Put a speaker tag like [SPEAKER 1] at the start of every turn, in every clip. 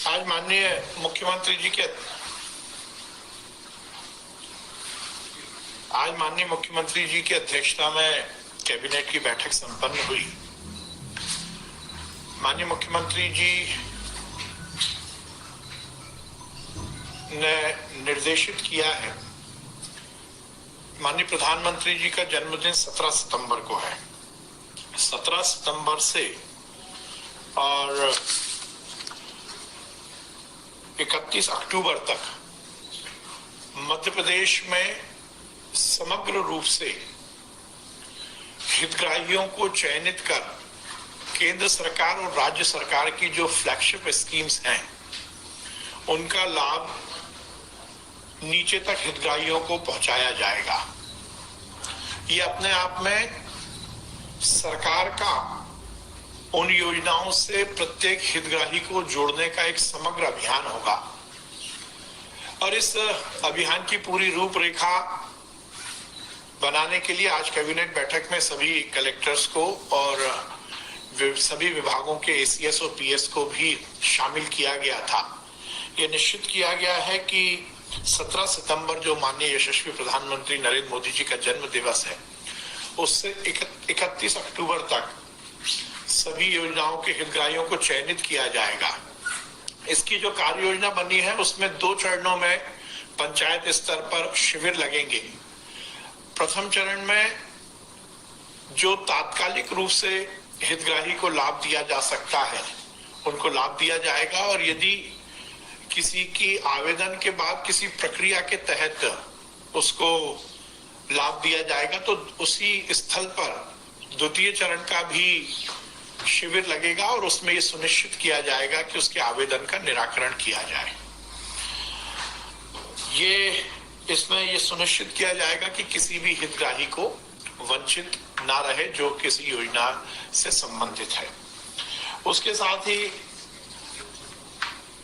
[SPEAKER 1] आज माननीय मुख्यमंत्री जी की अध्यक्षता में कैबिनेट की बैठक संपन्न हुई। माननीय मुख्यमंत्री जी ने निर्देशित किया है, माननीय प्रधानमंत्री जी का जन्मदिन 17 सितंबर को है। 17 सितंबर से और 31 अक्टूबर तक मध्य प्रदेश में समग्र रूप से हितग्राहियों को चयनित कर केंद्र सरकार और राज्य सरकार की जो फ्लैगशिप स्कीम्स हैं उनका लाभ नीचे तक हितग्राहियों को पहुंचाया जाएगा। ये अपने आप में सरकार का उन योजनाओं से प्रत्येक हितग्राही को जोड़ने का एक समग्र अभियान होगा और इस अभियान की पूरी रूपरेखा बनाने के लिए आज कैबिनेट बैठक में सभी कलेक्टर्स को और सभी विभागों के एसीएस और पीएस को भी शामिल किया गया था। यह निश्चित किया गया है कि 17 सितंबर जो माननीय यशस्वी प्रधानमंत्री नरेंद्र मोदी जी का जन्म दिवस है, उससे 31 अक्टूबर तक सभी योजनाओं के हितग्राहियों को चयनित किया जाएगा। इसकी जो कार्य योजना बनी है उसमें 2 चरणों में पंचायत स्तर पर शिविर लगेंगे। प्रथम चरण में जो तात्कालिक रूप से हितग्राही को लाभ दिया जा सकता है उनको लाभ दिया जाएगा और यदि किसी की आवेदन के बाद किसी प्रक्रिया के तहत उसको लाभ दिया जाएगा तो उसी स्थल पर द्वितीय चरण का भी शिविर लगेगा और उसमें ये सुनिश्चित किया जाएगा कि उसके आवेदन का निराकरण किया जाए। इसमें ये सुनिश्चित किया जाएगा कि किसी भी हितग्राही को वंचित ना रहे जो किसी योजना से संबंधित है। उसके साथ ही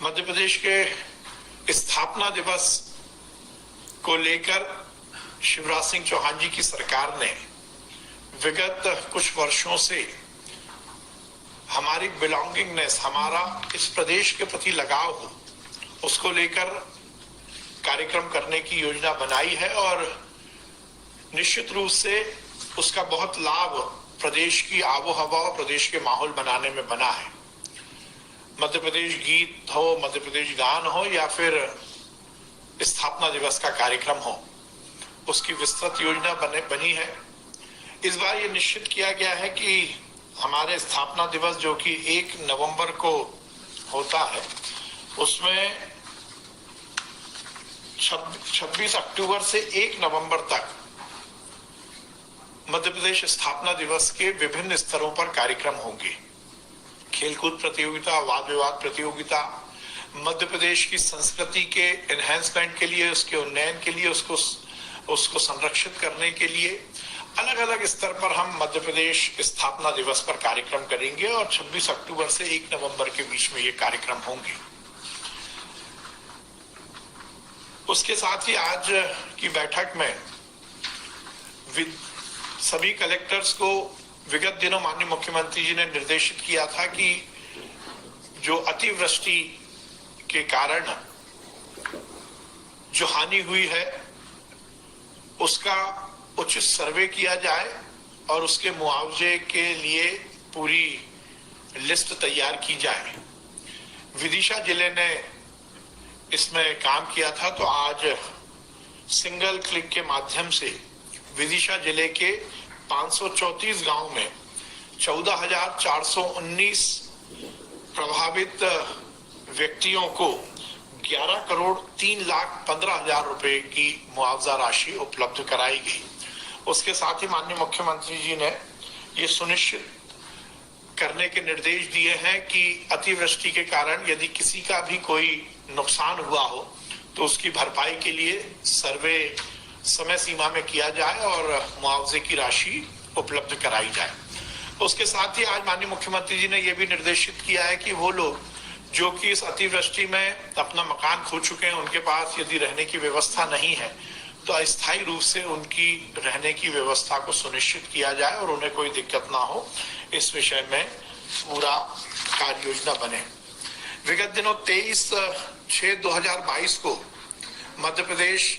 [SPEAKER 1] मध्य प्रदेश के स्थापना दिवस को लेकर शिवराज सिंह चौहान जी की सरकार ने विगत कुछ वर्षों से हमारी बिलोंगिंगनेस, हमारा इस प्रदेश के प्रति लगाव हो, उसको लेकर कार्यक्रम करने की योजना बनाई है और निश्चित रूप से उसका बहुत लाभ प्रदेश की आबो हवा और प्रदेश के माहौल बनाने में बना है। मध्य प्रदेश गीत हो, मध्य प्रदेश गान हो या फिर स्थापना दिवस का कार्यक्रम हो, उसकी विस्तृत योजना बनी है। इस बार ये निश्चित किया गया है कि हमारे स्थापना दिवस जो कि 1 नवंबर को होता है उसमें 26 अक्टूबर से 1 नवंबर तक मध्य प्रदेश स्थापना दिवस के विभिन्न स्तरों पर कार्यक्रम होंगे। खेलकूद प्रतियोगिता, वाद विवाद प्रतियोगिता, मध्य प्रदेश की संस्कृति के एनहेंसमेंट के लिए, उसके उन्नयन के लिए, उसको संरक्षित करने के लिए अलग अलग स्तर पर हम मध्य प्रदेश स्थापना दिवस पर कार्यक्रम करेंगे और 26 अक्टूबर से 1 नवंबर के बीच में ये कार्यक्रम होंगे। उसके साथ ही आज की बैठक में सभी कलेक्टर्स को विगत दिनों माननीय मुख्यमंत्री जी ने निर्देशित किया था कि जो अतिवृष्टि के कारण जो हानि हुई है उसका उचित सर्वे किया जाए और उसके मुआवजे के लिए पूरी लिस्ट तैयार की जाए। विदिशा जिले ने इसमें काम किया था तो आज सिंगल क्लिक के माध्यम से विदिशा जिले के 534 गांव में 14,419 प्रभावित व्यक्तियों को 11,03,15,000 रुपए की मुआवजा राशि उपलब्ध कराई गई। उसके साथ ही माननीय मुख्यमंत्री जी ने ये सुनिश्चित करने के निर्देश दिए हैं कि अतिवृष्टि के कारण यदि किसी का भी कोई नुकसान हुआ हो तो उसकी भरपाई के लिए सर्वे समय सीमा में किया जाए और मुआवजे की राशि उपलब्ध कराई जाए। उसके साथ ही आज माननीय मुख्यमंत्री जी ने यह भी निर्देशित किया है कि वो लोग जो कि इस अतिवृष्टि में अपना मकान खो चुके हैं, उनके पास यदि रहने की व्यवस्था नहीं है तो अस्थायी रूप से उनकी रहने की व्यवस्था को सुनिश्चित किया जाए और उन्हें कोई दिक्कत ना हो, इस विषय में पूरा कार्य योजना बने। विगत दिनों 23/6/2022 को मध्य प्रदेश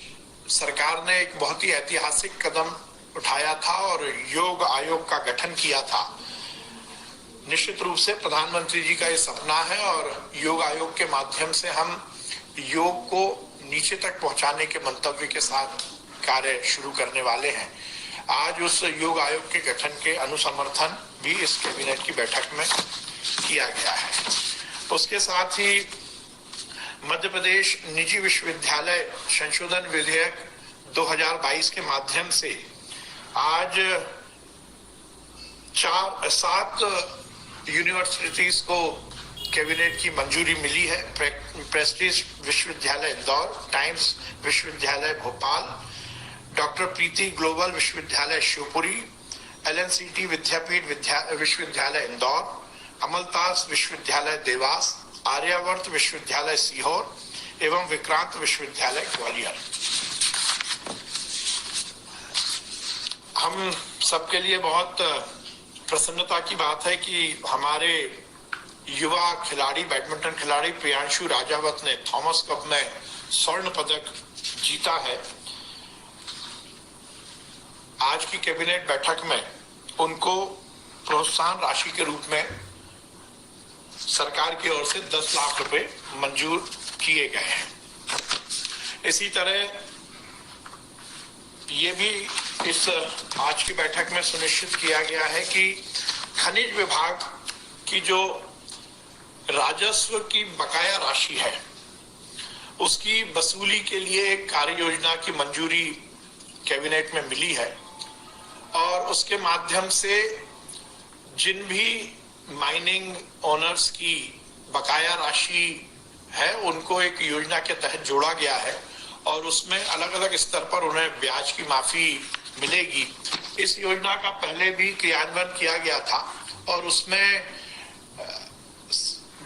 [SPEAKER 1] सरकार ने एक बहुत ही ऐतिहासिक कदम उठाया था और योग आयोग का गठन किया था। निश्चित रूप से प्रधानमंत्री जी का ये सपना है और योग आयोग के माध्यम से हम योग को नीचे तक पहुंचाने के मंतव्य के साथ कार्य शुरू करने वाले हैं। आज उस योग आयोग के गठन के अनुसमर्थन भी इस कैबिनेट की बैठक में किया गया है। उसके साथ ही मध्य प्रदेश निजी विश्वविद्यालय संशोधन विधेयक 2022 के माध्यम से आज 7 यूनिवर्सिटीज को कैबिनेट की मंजूरी मिली है। प्रेस्टीज विश्वविद्यालय इंदौर, टाइम्स विश्वविद्यालय भोपाल, डॉक्टर प्रीति ग्लोबल विश्वविद्यालय शिवपुरी, LNCT विद्यापीठ विश्वविद्यालय इंदौर, अमलतास विश्वविद्यालय देवास, आर्यावर्त विश्वविद्यालय सीहोर एवं विक्रांत विश्वविद्यालय ग्वालियर। हम सबके लिए बहुत प्रसन्नता की बात है कि हमारे युवा खिलाड़ी, बैडमिंटन खिलाड़ी प्रियांशु राजावत ने थॉमस कप में स्वर्ण पदक जीता है। आज की कैबिनेट बैठक में उनको प्रोत्साहन राशि के रूप में सरकार की ओर से 10 लाख रुपए मंजूर किए गए हैं। इसी तरह ये भी इस आज की बैठक में सुनिश्चित किया गया है कि खनिज विभाग की जो राजस्व की बकाया राशि है उसकी वसूली के लिए एक कार्य योजना की मंजूरी कैबिनेट में मिली है और उसके माध्यम से जिन भी माइनिंग ओनर्स की बकाया राशि है उनको एक योजना के तहत जोड़ा गया है और उसमें अलग अलग स्तर पर उन्हें ब्याज की माफी मिलेगी। इस योजना का पहले भी क्रियान्वयन किया गया था और उसमें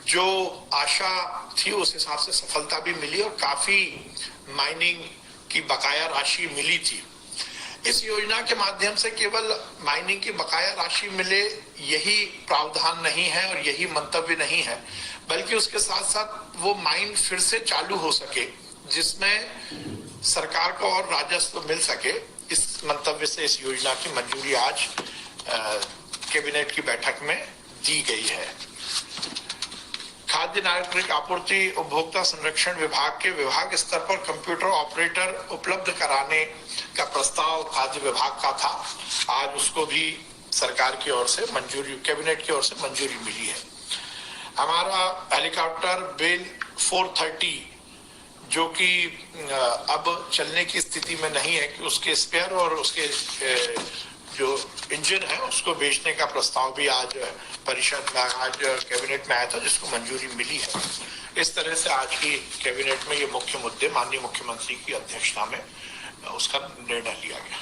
[SPEAKER 1] जो आशा थी उस हिसाब से सफलता भी मिली और काफी माइनिंग की बकाया राशि मिली थी। इस योजना के माध्यम से केवल माइनिंग की बकाया राशि मिले यही प्रावधान नहीं है और यही मंतव्य नहीं है, बल्कि उसके साथ साथ वो माइन फिर से चालू हो सके जिसमें सरकार को और राजस्व मिल सके। इस मंतव्य से इस योजना की मंजूरी आज कैबिनेट की बैठक में दी गई है। खाद्य नागरिक आपूर्ति उपभोक्ता संरक्षण विभाग के विभाग स्तर पर कंप्यूटर ऑपरेटर उपलब्ध कराने का प्रस्ताव खाद्य विभाग का था। आज उसको भी सरकार की ओर से मंजूरी, कैबिनेट की ओर से मंजूरी मिली है। हमारा हेलीकॉप्टर बेल 430 जो कि अब चलने की स्थिति में नहीं है कि उसके स्पेयर और उसके जो इंजन है उसको बेचने का प्रस्ताव भी आज परिषद में, आज कैबिनेट में आया था जिसको मंजूरी मिली है। इस तरह से आज की कैबिनेट में ये मुख्य मुद्दे माननीय मुख्यमंत्री की अध्यक्षता में उसका निर्णय लिया गया।